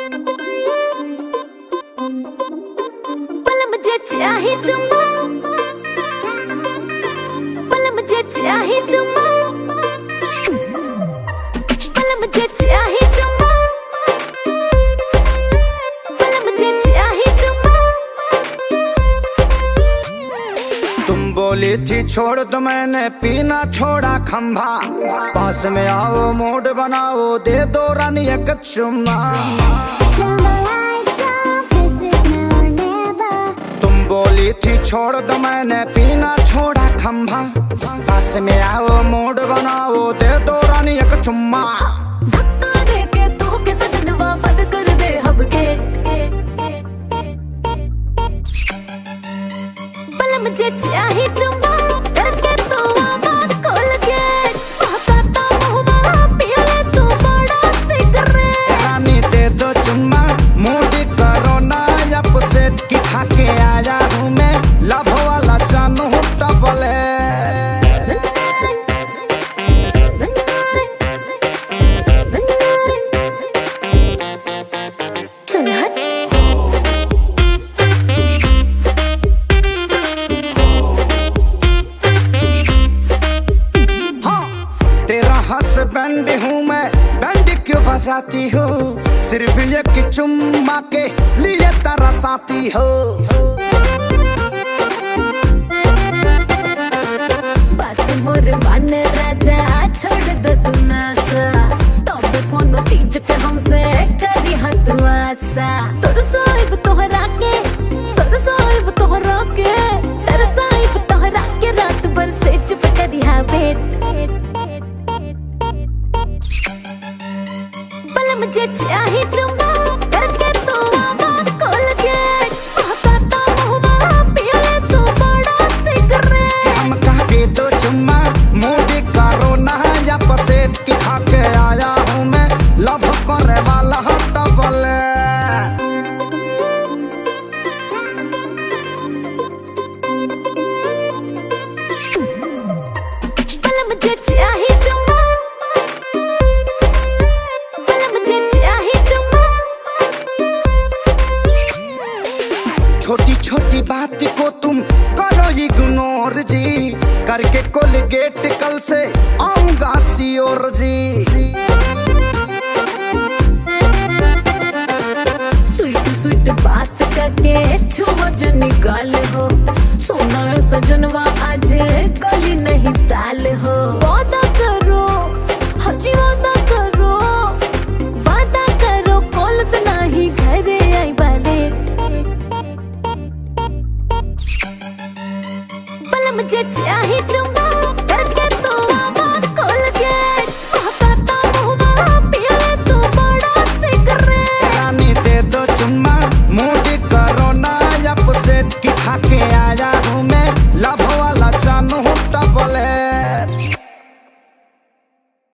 पल मुझे चाहे चुम्मा, पल मुझे चाहे चुम्मा, पल मुझे चाहे चुम्मा, पल मुझे चाहे चुम्मा। तुम बोली थी छोड़ तो मैंने पीना छोड़ा खंभा, पास में आओ मूड बनाओ दे दो रानी एक चुम्मा। तुम बोली थी छोड़ दो मैंने पीना छोड़ा खंभा, पास में आओ मूड बनाओ दे दो रानी एक चुम्मा। धक्का दे के तू के सजनवा बंद कर दे हब के, पल मुझे चाहे चुम्मा करके तू आवाज खोल के, महकाता महुआ पिया ले तू बड़ा सिगरेट। रानी दे दो चुम्मा मूड करो ना अपसेट की खा के आया हूँ मैं लव वाला जानू डबल है। चल हट। तेरा हस्बैंड हूँ मैं, बैंड क्यों बजाती हो, सिर्फ एक चुम्मा के लिए तरसाती हो। बात मोर मान राजा छोड़ दो तू नशा, तब कोनो चीज के हमसे करी हत आशा। तोर साहिब तोहरा के, तोर साहिब तोहरा के, तेरे साहिब तोहरा के रात भर से चुप करी हा वेट। पल मुझे चाहे चुम्मा करके तू आवाज खोल के, महकाता महुआ पिया ले तू बड़ा सिगरेट। हम कहा दे दो चुम्मा मूड करो ना अपसेट की खा के आया हूँ मैं लव करे वाला डबल है। पल मुझे चाहे चुम्मा, पल मुझे चाहे चुम्मा। छोटी छोटी बात को तुम करो इग्नोर जी, करके कोलगेट कल से आऊंगा सियोर जी। स्वीट स्वीट बात करके छुआ जो निकाल हो, सोना सजनवा आज गली नहीं ताल हो। वादा करो हजी वादा करो, वादा करो कॉल से नहीं घरे आई बारे। पल मुझे चाहे चुम्मा करके तू आवाज खोल के, महकाता महुआ पिया ले तू बड़ा सिगरेट। रानी दे दो चुम्मा मूड करो ना अपसेट की खा के